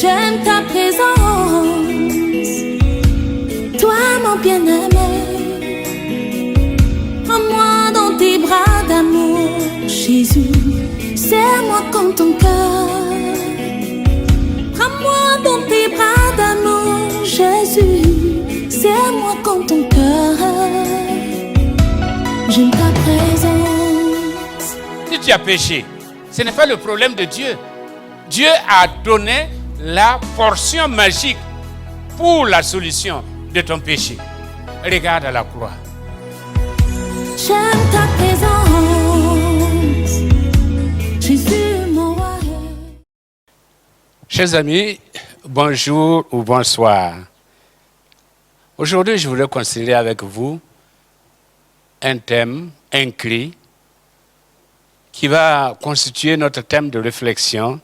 J'aime ta présence, toi mon bien-aimé. Prends-moi dans tes bras d'amour, Jésus. Serre-moi comme ton cœur. Prends-moi dans tes bras d'amour, Jésus. Serre-moi comme ton cœur. J'aime ta présence. Si tu as péché, ce n'est pas le problème de Dieu. Dieu a donné la portion magique pour la solution de ton péché. Regarde à la croix. J'aime ta présence, Jésus mon roi. Chers amis, bonjour ou bonsoir. Aujourd'hui, je voudrais considérer avec vous un thème, un cri, qui va constituer notre thème de réflexion.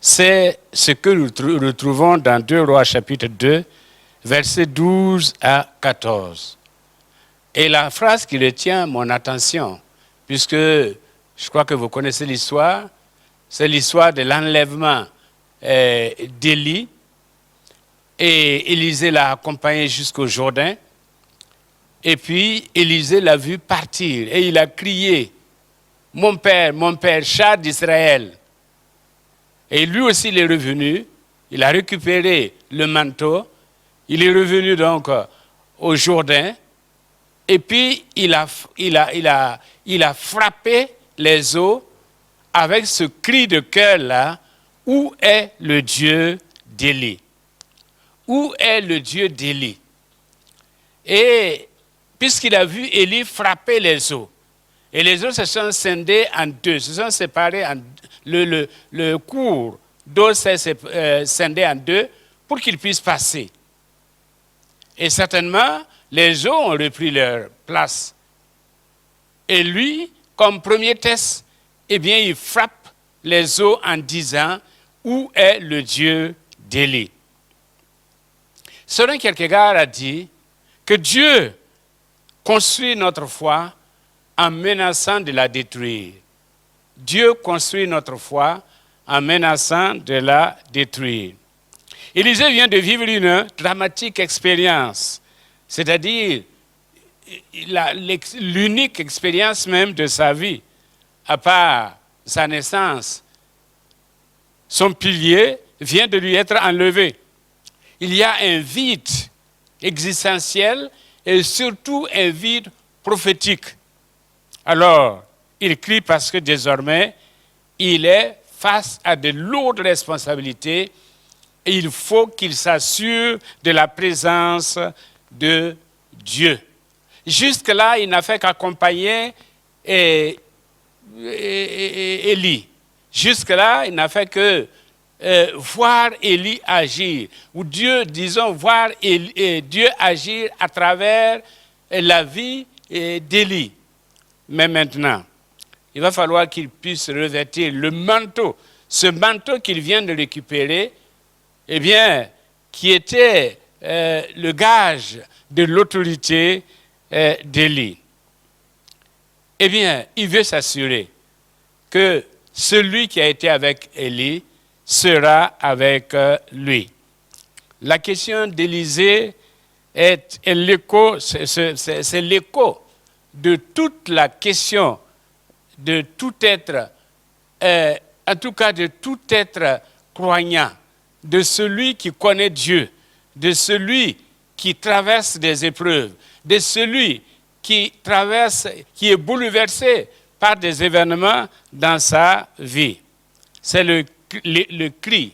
C'est ce que nous retrouvons dans 2 Rois chapitre 2, versets 12 à 14. Et la phrase qui retient mon attention, puisque je crois que vous connaissez l'histoire, c'est l'histoire de l'enlèvement d'Élie. Et Élisée l'a accompagné jusqu'au Jourdain. Et puis Élisée l'a vu partir et il a crié, mon père, char d'Israël. Et lui aussi, il est revenu, il a récupéré le manteau, il est revenu donc au Jourdain, et puis il a frappé les eaux avec ce cri de cœur-là, où est le Dieu d'Élie? Où est le Dieu d'Élie? Et puisqu'il a vu Élie frapper les eaux, et les eaux se sont scindées en deux, se sont séparées en le cours d'eau s'est scindé en deux pour qu'il puisse passer. Et certainement, les eaux ont repris leur place. Et lui, comme premier test, eh bien, il frappe les eaux en disant, où est le Dieu d'Élie? Søren Kierkegaard a dit que Dieu construit notre foi en menaçant de la détruire. Dieu construit notre foi en menaçant de la détruire. Élisée vient de vivre une dramatique expérience, c'est-à-dire l'unique expérience même de sa vie, à part sa naissance. Son pilier vient de lui être enlevé. Il y a un vide existentiel et surtout un vide prophétique. Alors, il crie parce que désormais, il est face à de lourdes responsabilités et il faut qu'il s'assure de la présence de Dieu. Jusque-là, il n'a fait qu'accompagner Élie. Jusque-là, il n'a fait que voir Élie agir, ou Dieu, disons, voir Dieu agir à travers la vie d'Élie. Mais maintenant, il va falloir qu'il puisse revêtir le manteau, ce manteau qu'il vient de récupérer, eh bien, qui était le gage de l'autorité d'Élie. Eh bien, il veut s'assurer que celui qui a été avec Élie sera avec lui. La question d'Élisée est l'écho, c'est l'écho de toute la question de tout être, en tout cas de tout être croyant, de celui qui connaît Dieu, de celui qui traverse des épreuves, de celui qui est bouleversé par des événements dans sa vie. C'est le cri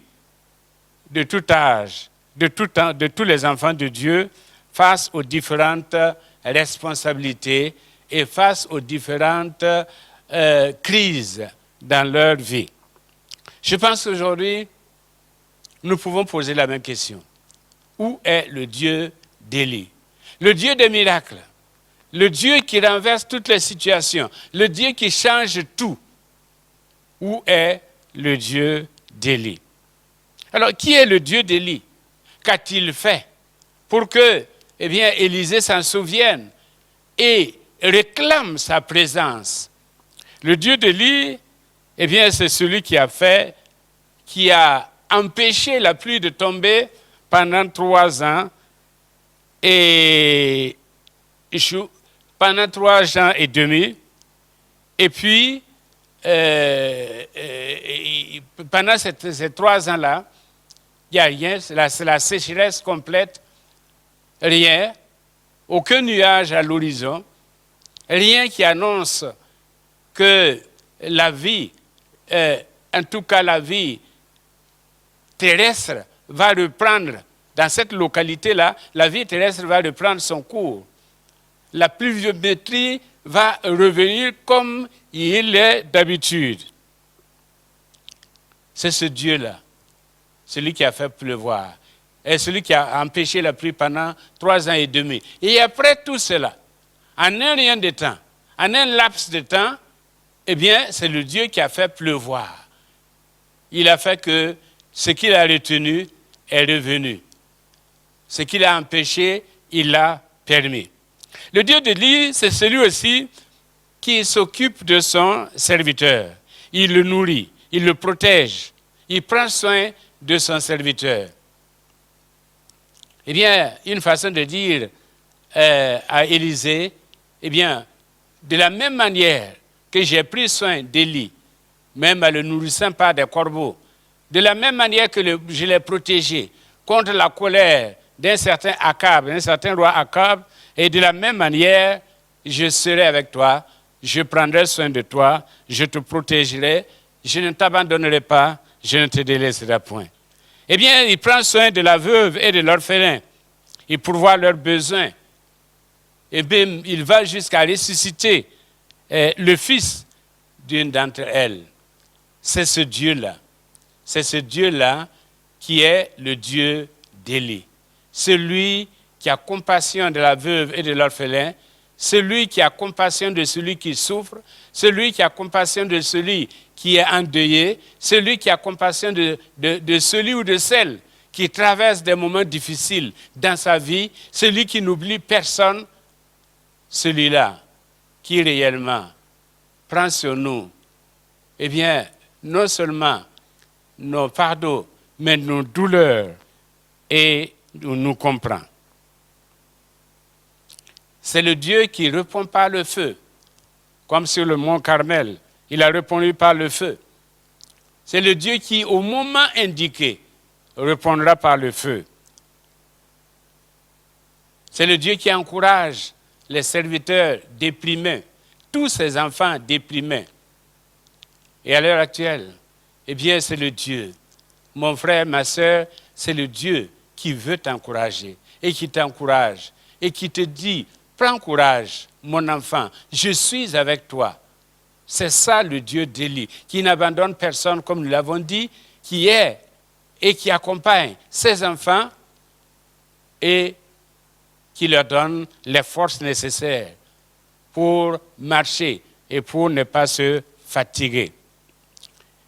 de tout âge, de tous les enfants de Dieu face aux différentes responsabilités et face aux différentes crises dans leur vie. Je pense qu'aujourd'hui, nous pouvons poser la même question. Où est le Dieu d'Élie? Le Dieu des miracles, le Dieu qui renverse toutes les situations, le Dieu qui change tout. Où est le Dieu d'Élie? Alors, qui est le Dieu d'Élie? Qu'a-t-il fait pour que, eh bien, Élisée s'en souvienne et réclame sa présence? Le Dieu d'Élie, eh bien, c'est celui qui a empêché la pluie de tomber pendant 3 ans et pendant 3 ans et demi. Et puis, pendant ces 3 ans-là, il n'y a rien, c'est la sécheresse complète, rien, aucun nuage à l'horizon, rien qui annonce que la vie, en tout cas la vie terrestre, va reprendre, dans cette localité-là, la vie terrestre va reprendre son cours. La pluviométrie va revenir comme il est d'habitude. C'est ce Dieu-là, celui qui a fait pleuvoir, et celui qui a empêché la pluie pendant 3 ans et demi. Et après tout cela, en un rien de temps, en un laps de temps, eh bien, c'est le Dieu qui a fait pleuvoir. Il a fait que ce qu'il a retenu est revenu. Ce qu'il a empêché, il l'a permis. Le Dieu d'Élie, c'est celui aussi qui s'occupe de son serviteur. Il le nourrit, il le protège, il prend soin de son serviteur. Eh bien, une façon de dire à Élisée, eh bien, de la même manière que j'ai pris soin d'Élie, même en le nourrissant par des corbeaux, de la même manière que je l'ai protégé contre la colère d'un certain Akab, d'un certain roi Akab, et de la même manière, je serai avec toi, je prendrai soin de toi, je te protégerai, je ne t'abandonnerai pas, je ne te délaisserai point. Eh bien, il prend soin de la veuve et de l'orphelin, il pourvoit leurs besoins, et bien, il va jusqu'à ressusciter le fils d'une d'entre elles. C'est ce Dieu-là. C'est ce Dieu-là qui est le Dieu d'Élie. Celui qui a compassion de la veuve et de l'orphelin, celui qui a compassion de celui qui souffre, celui qui a compassion de celui qui est endeuillé, celui qui a compassion de celui ou de celle qui traverse des moments difficiles dans sa vie, celui qui n'oublie personne, celui-là qui réellement prend sur nous, eh bien, non seulement nos fardeaux, mais nos douleurs, et nous comprend. C'est le Dieu qui répond par le feu, comme sur le mont Carmel, il a répondu par le feu. C'est le Dieu qui, au moment indiqué, répondra par le feu. C'est le Dieu qui encourage les serviteurs déprimés, tous ces enfants déprimés. Et à l'heure actuelle, eh bien, c'est le Dieu. Mon frère, ma sœur, c'est le Dieu qui veut t'encourager et qui t'encourage et qui te dit, prends courage, mon enfant, je suis avec toi. C'est ça le Dieu d'Élie, qui n'abandonne personne, comme nous l'avons dit, qui est et qui accompagne ses enfants et qui leur donne les forces nécessaires pour marcher et pour ne pas se fatiguer.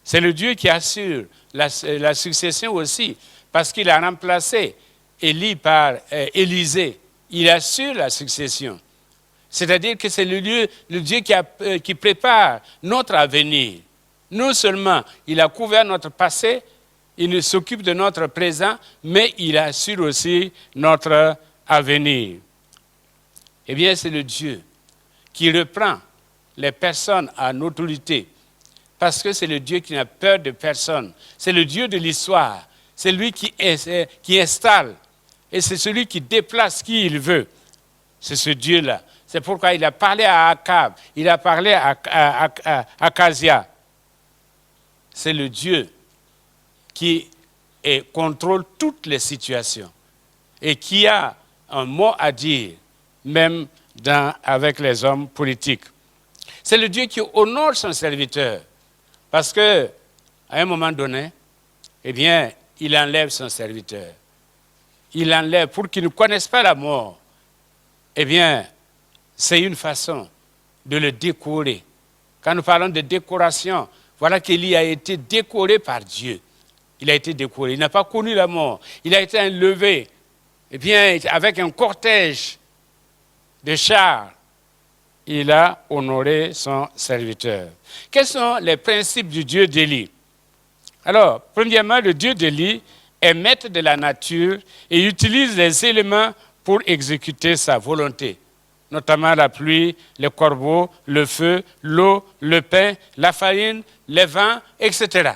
C'est le Dieu qui assure la succession aussi, parce qu'il a remplacé Élie par Élisée. Il assure la succession. C'est-à-dire que c'est le Dieu qui prépare notre avenir. Non seulement il a couvert notre passé, il s'occupe de notre présent, mais il assure aussi notre avenir. Eh bien, c'est le Dieu qui reprend les personnes en autorité, parce que c'est le Dieu qui n'a peur de personne. C'est le Dieu de l'histoire. C'est lui qui installe. Et c'est celui qui déplace qui il veut. C'est ce Dieu-là. C'est pourquoi il a parlé à Akab. Il a parlé à Akazia. C'est le Dieu qui contrôle toutes les situations. Et qui a un mot à dire, même avec les hommes politiques. C'est le Dieu qui honore son serviteur. Parce qu'à un moment donné, eh bien, il enlève son serviteur. Il l'enlève pour qu'il ne connaisse pas la mort. Eh bien, c'est une façon de le décorer. Quand nous parlons de décoration, voilà qu'Élie a été décoré par Dieu. Il a été décoré. Il n'a pas connu la mort. Il a été enlevé. Eh bien, avec un cortège de chars, il a honoré son serviteur. Quels sont les principes du Dieu d'Élie? Alors, premièrement, le Dieu d'Élie est maître de la nature et utilise les éléments pour exécuter sa volonté, notamment la pluie, les corbeaux, le feu, l'eau, le pain, la farine, les vents, etc.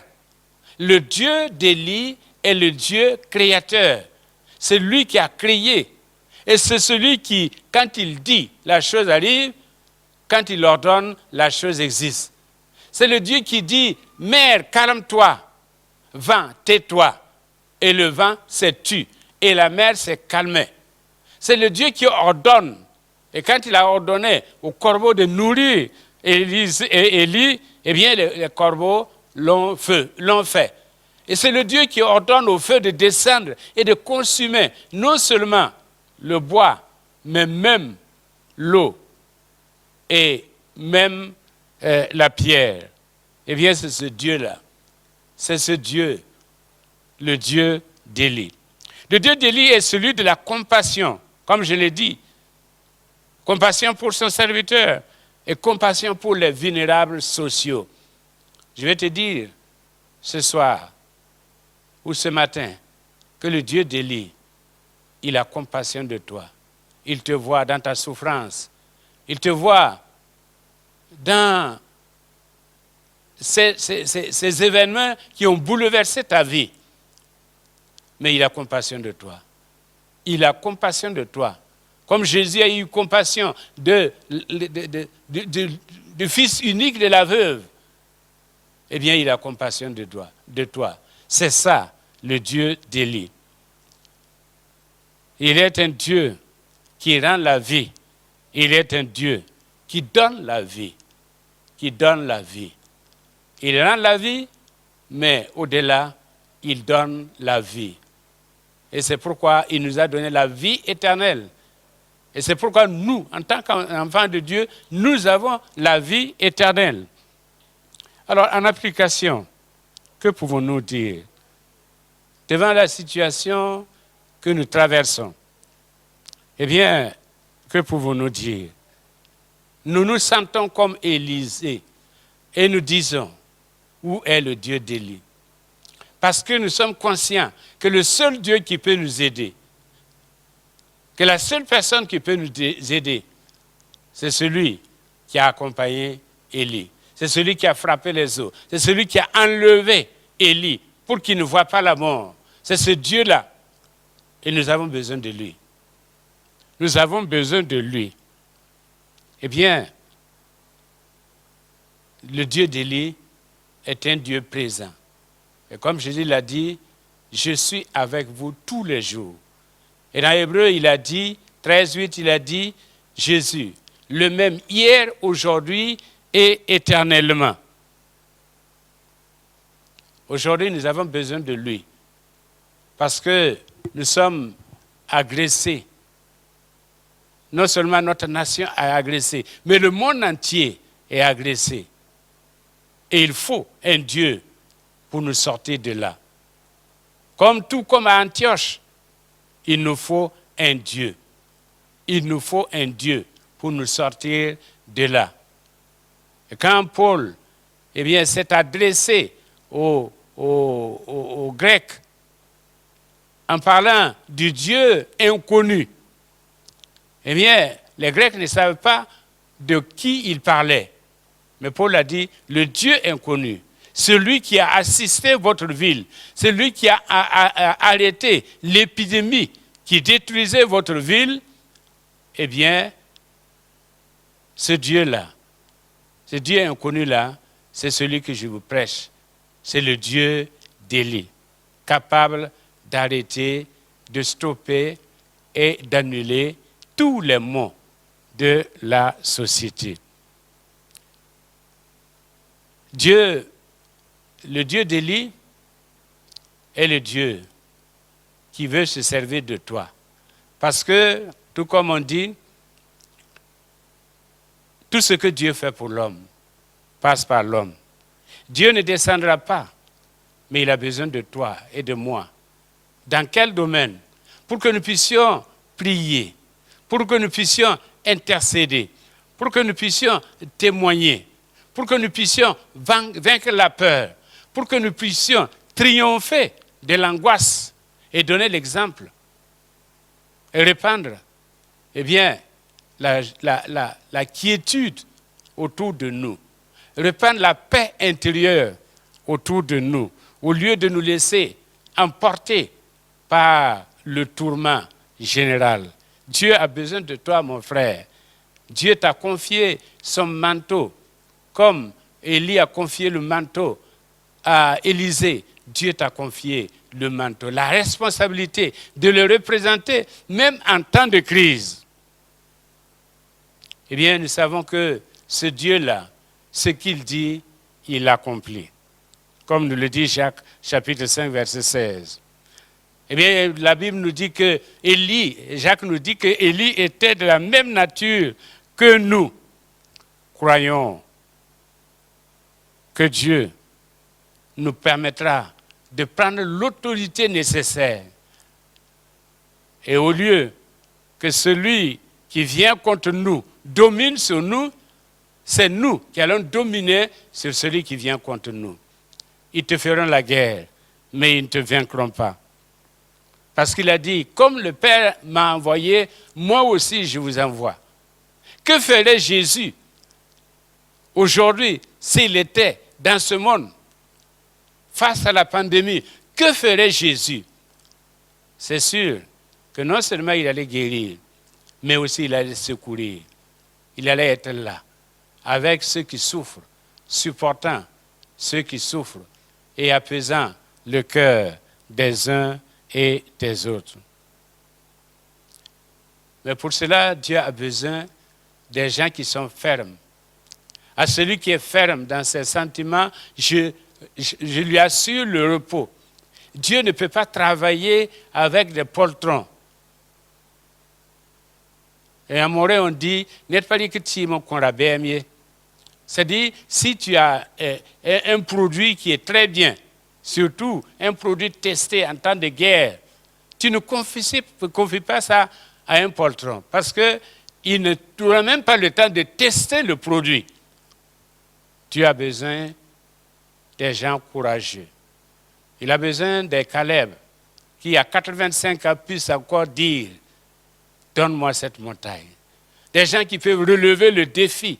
Le Dieu d'Élie est le Dieu créateur. C'est lui qui a créé. Et c'est celui qui, quand il dit, la chose arrive, quand il ordonne, la chose existe. C'est le Dieu qui dit, mer, calme-toi, vent, tais-toi. Et le vent s'est tu, et la mer s'est calmée. C'est le Dieu qui ordonne. Et quand il a ordonné aux corbeaux de nourrir Élie, eh bien les corbeaux l'ont fait. Et c'est le Dieu qui ordonne au feu de descendre et de consumer non seulement le bois, mais même l'eau et même la pierre. Eh bien, c'est ce Dieu-là. C'est ce Dieu, le Dieu d'Élie. Le Dieu d'Élie est celui de la compassion, comme je l'ai dit. Compassion pour son serviteur et compassion pour les vulnérables sociaux. Je vais te dire ce soir ou ce matin que le Dieu d'Élie, il a compassion de toi. Il te voit dans ta souffrance. Il te voit dans ces événements qui ont bouleversé ta vie. Mais il a compassion de toi. Il a compassion de toi. Comme Jésus a eu compassion du fils unique de la veuve, eh bien, il a compassion de toi. C'est ça, le Dieu d'Élie. Il est un Dieu qui rend la vie. Il est un Dieu qui donne la vie. Qui donne la vie. Il rend la vie, mais au-delà, il donne la vie. Et c'est pourquoi il nous a donné la vie éternelle. Et c'est pourquoi nous, en tant qu'enfants de Dieu, nous avons la vie éternelle. Alors, en application, que pouvons-nous dire devant la situation que nous traversons? Eh bien, que pouvons-nous dire? Nous nous sentons comme Élisée et nous disons, où est le Dieu d'Élie? Parce que nous sommes conscients que le seul Dieu qui peut nous aider, que la seule personne qui peut nous aider, c'est celui qui a accompagné Élie. C'est celui qui a frappé les eaux. C'est celui qui a enlevé Élie pour qu'il ne voie pas la mort. C'est ce Dieu-là. Et nous avons besoin de lui. Nous avons besoin de lui. Eh bien, le Dieu d'Élie est un Dieu présent. Et comme Jésus l'a dit, je suis avec vous tous les jours. Et dans Hébreu, il a dit, 13:8, il a dit, Jésus, le même hier, aujourd'hui et éternellement. Aujourd'hui, nous avons besoin de lui. Parce que nous sommes agressés. Non seulement notre nation est agressée, mais le monde entier est agressé. Et il faut un Dieu pour nous sortir de là. Comme à Antioche, il nous faut un Dieu. Il nous faut un Dieu pour nous sortir de là. Et quand Paul s'est adressé aux Grecs en parlant du Dieu inconnu, eh bien, les Grecs ne savaient pas de qui il parlait. Mais Paul a dit, le Dieu inconnu, celui qui a assisté votre ville, celui qui a arrêté l'épidémie qui détruisait votre ville, eh bien, ce Dieu-là, ce Dieu inconnu-là, c'est celui que je vous prêche. C'est le Dieu d'Élie, capable d'arrêter, de stopper et d'annuler tous les maux de la société. Le Dieu d'Élie est le Dieu qui veut se servir de toi. Parce que, tout comme on dit, tout ce que Dieu fait pour l'homme passe par l'homme. Dieu ne descendra pas, mais il a besoin de toi et de moi. Dans quel domaine? Pour que nous puissions prier, pour que nous puissions intercéder, pour que nous puissions témoigner, pour que nous puissions vaincre la peur, pour que nous puissions triompher de l'angoisse et donner l'exemple et répandre, eh bien, la quiétude autour de nous, répandre la paix intérieure autour de nous, au lieu de nous laisser emporter par le tourment général. Dieu a besoin de toi, mon frère. Dieu t'a confié son manteau, comme Élie a confié le manteau à Élisée. Dieu t'a confié le manteau, la responsabilité de le représenter, même en temps de crise. Eh bien, nous savons que ce Dieu-là, ce qu'il dit, il l'accomplit. Comme nous le dit Jacques, chapitre 5, verset 16. Eh bien, la Bible nous dit que Jacques nous dit que Élie était de la même nature que nous. Croyons que Dieu nous permettra de prendre l'autorité nécessaire. Et au lieu que celui qui vient contre nous domine sur nous, c'est nous qui allons dominer sur celui qui vient contre nous. Ils te feront la guerre, mais ils ne te vaincront pas. Parce qu'il a dit, comme le Père m'a envoyé, moi aussi je vous envoie. Que ferait Jésus aujourd'hui s'il était dans ce monde face à la pandémie? Que ferait Jésus? C'est sûr que non seulement il allait guérir, mais aussi il allait secourir. Il allait être là, avec ceux qui souffrent, supportant ceux qui souffrent et apaisant le cœur des uns et des autres. Mais pour cela, Dieu a besoin des gens qui sont fermes. À celui qui est ferme dans ses sentiments, je lui assure le repos. Dieu ne peut pas travailler avec des poltrons. Et en Morée, on dit, n'est pas que tu m'as connu. C'est-à-dire, si tu as un produit qui est très bien, surtout un produit testé en temps de guerre, tu ne confies pas ça à un poltron parce qu'il ne t'aura même pas le temps de tester le produit. Tu as besoin des gens courageux. Il a besoin des Caleb qui, à 85 ans, puissent encore dire « Donne-moi cette montagne ». Des gens qui peuvent relever le défi.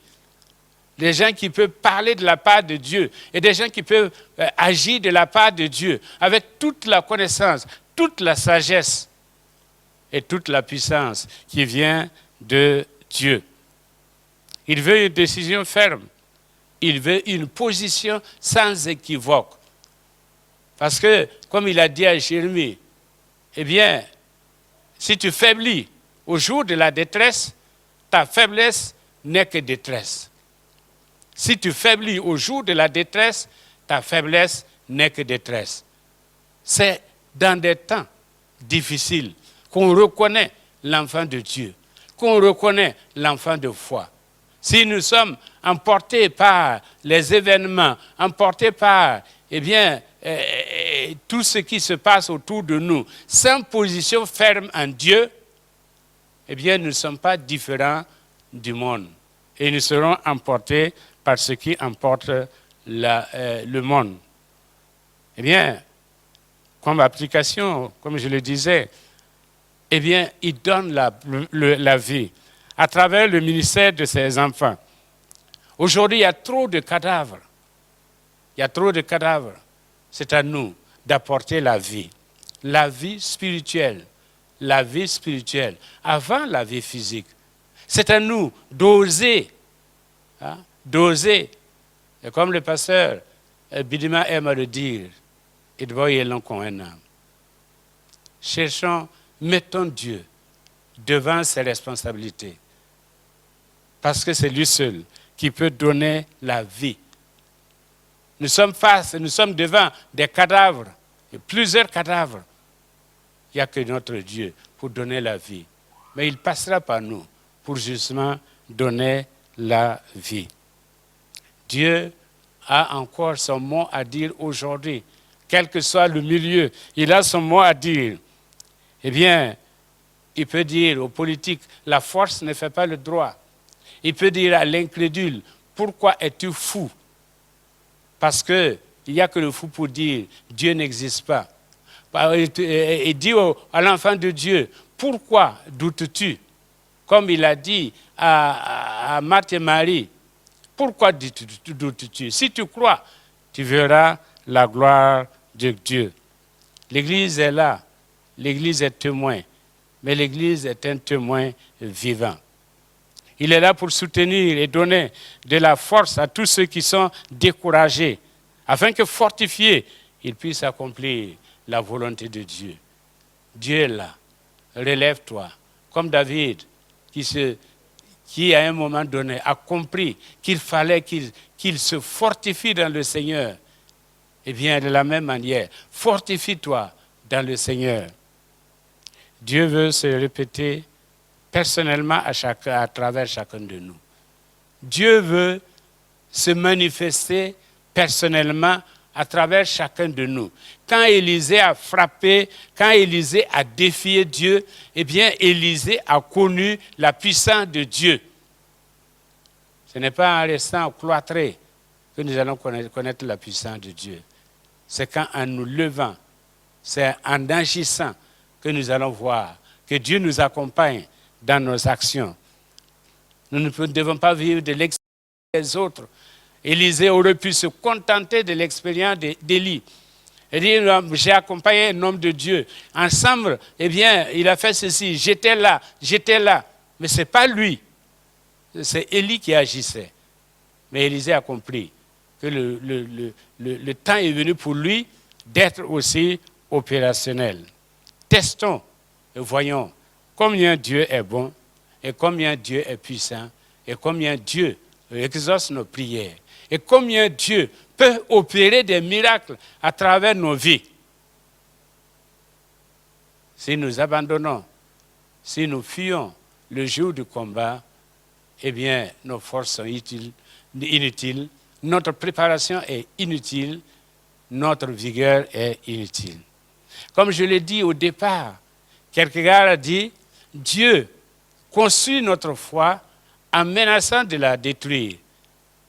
Des gens qui peuvent parler de la part de Dieu et des gens qui peuvent agir de la part de Dieu avec toute la connaissance, toute la sagesse et toute la puissance qui vient de Dieu. Il veut une décision ferme. Il veut une position sans équivoque. Parce que, comme il a dit à Jérémie, eh bien, si tu faiblis au jour de la détresse, ta faiblesse n'est que détresse. Si tu faiblis au jour de la détresse, ta faiblesse n'est que détresse. C'est dans des temps difficiles qu'on reconnaît l'enfant de Dieu, qu'on reconnaît l'enfant de foi. Si nous sommes emportés par les événements, emportés par tout ce qui se passe autour de nous, sans position ferme en Dieu, eh bien, nous ne sommes pas différents du monde. Et nous serons emportés par ce qui emporte le monde. Eh bien, comme application, comme je le disais, eh bien, il donne la vie à travers le ministère de ses enfants. Aujourd'hui, il y a trop de cadavres. Il y a trop de cadavres. C'est à nous d'apporter la vie spirituelle, avant la vie physique. C'est à nous d'oser, d'oser. Et comme le pasteur Bidima aime à le dire, il doit y aller comme un âme. Cherchons, mettons Dieu devant ses responsabilités. Parce que c'est lui seul qui peut donner la vie. Nous sommes devant des cadavres, et plusieurs cadavres. Il n'y a que notre Dieu pour donner la vie. Mais il passera par nous pour justement donner la vie. Dieu a encore son mot à dire aujourd'hui. Quel que soit le milieu, il a son mot à dire. Eh bien, il peut dire aux politiques, la force ne fait pas le droit. Il peut dire à l'incrédule, pourquoi es-tu fou? Parce qu'il il n'y a que le fou pour dire Dieu n'existe pas. Et dit à l'enfant de Dieu, pourquoi doutes-tu? Comme il a dit à Marthe et Marie, pourquoi doutes-tu? Si tu crois, tu verras la gloire de Dieu. L'Église est là, l'Église est témoin, mais l'Église est un témoin vivant. Il est là pour soutenir et donner de la force à tous ceux qui sont découragés, afin que fortifiés, ils puissent accomplir la volonté de Dieu. Dieu est là, relève-toi, comme David, qui à un moment donné a compris qu'il fallait qu'il se fortifie dans le Seigneur. Eh bien, de la même manière, fortifie-toi dans le Seigneur. Dieu veut se répéter personnellement à travers chacun de nous. Dieu veut se manifester personnellement à travers chacun de nous. Quand Élisée a frappé, quand Élisée a défié Dieu, eh bien, Élisée a connu la puissance de Dieu. Ce n'est pas en restant cloîtré que nous allons connaître la puissance de Dieu. C'est quand en nous levant, c'est en agissant que nous allons voir que Dieu nous accompagne dans nos actions. Nous ne devons pas vivre de l'expérience des autres. Élisée aurait pu se contenter de l'expérience d'Élie. Il dit, j'ai accompagné un homme de Dieu. Ensemble, eh bien, il a fait ceci. J'étais là. Mais ce n'est pas lui. C'est Élie qui agissait. Mais Élisée a compris que le temps est venu pour lui d'être aussi opérationnel. Testons et voyons combien Dieu est bon et combien Dieu est puissant et combien Dieu exauce nos prières et combien Dieu peut opérer des miracles à travers nos vies. Si nous abandonnons, si nous fuyons le jour du combat, eh bien, nos forces sont inutiles, notre préparation est inutile, notre vigueur est inutile. Comme je l'ai dit au départ, Kierkegaard a dit, Dieu construit notre foi en menaçant de la détruire.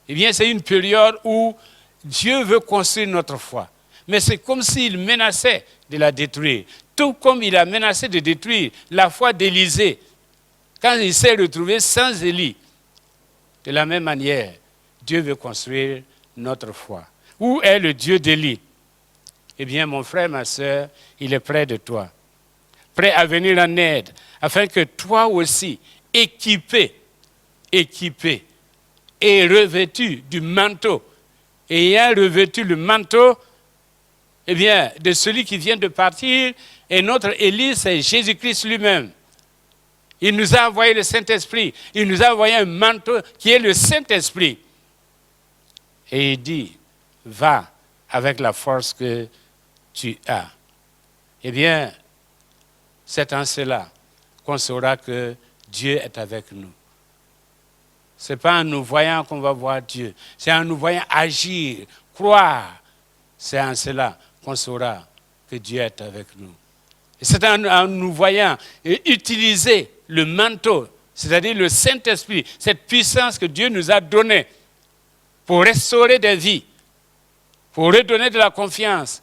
Eh bien, c'est une période où Dieu veut construire notre foi. Mais c'est comme s'il menaçait de la détruire. Tout comme il a menacé de détruire la foi d'Élisée quand il s'est retrouvé sans Élie. De la même manière, Dieu veut construire notre foi. Où est le Dieu d'Élie? Eh bien, mon frère, ma soeur, il est près de toi. Prêt à venir en aide, afin que toi aussi, équipé et revêtu du manteau, ayant revêtu le manteau, eh bien, de celui qui vient de partir, et notre Élie, c'est Jésus-Christ lui-même. Il nous a envoyé le Saint-Esprit. Il nous a envoyé un manteau qui est le Saint-Esprit. Et il dit, va avec la force que tu as. Eh bien, c'est en cela qu'on saura que Dieu est avec nous. Ce n'est pas en nous voyant qu'on va voir Dieu. C'est en nous voyant agir, croire. C'est en cela qu'on saura que Dieu est avec nous. Et c'est en nous voyant utiliser le manteau, c'est-à-dire le Saint-Esprit, cette puissance que Dieu nous a donnée pour restaurer des vies, pour redonner de la confiance.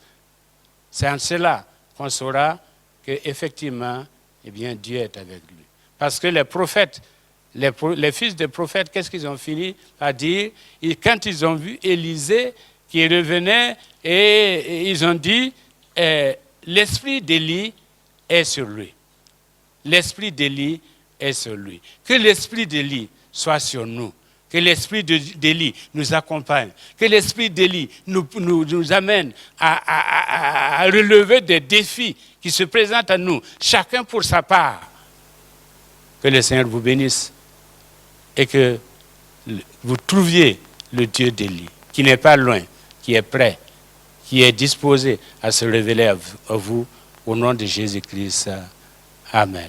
C'est en cela qu'on saura qu'effectivement, eh bien, Dieu est avec lui. Parce que les prophètes, les fils des prophètes, qu'est-ce qu'ils ont fini à dire? Quand ils ont vu Élisée qui revenait, et ils ont dit, l'esprit d'Élie est sur lui. L'esprit d'Élie est sur lui. Que l'esprit d'Élie soit sur nous. Que l'esprit d'Élie nous accompagne. Que l'esprit d'Élie nous amène à relever des défis qui se présentent à nous, chacun pour sa part. Que le Seigneur vous bénisse et que vous trouviez le Dieu d'Élie, qui n'est pas loin, qui est prêt, qui est disposé à se révéler à vous, au nom de Jésus-Christ. Amen.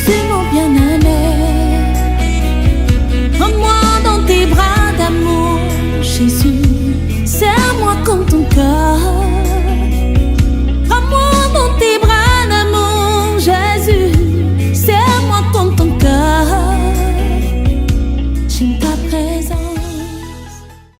Seigneur.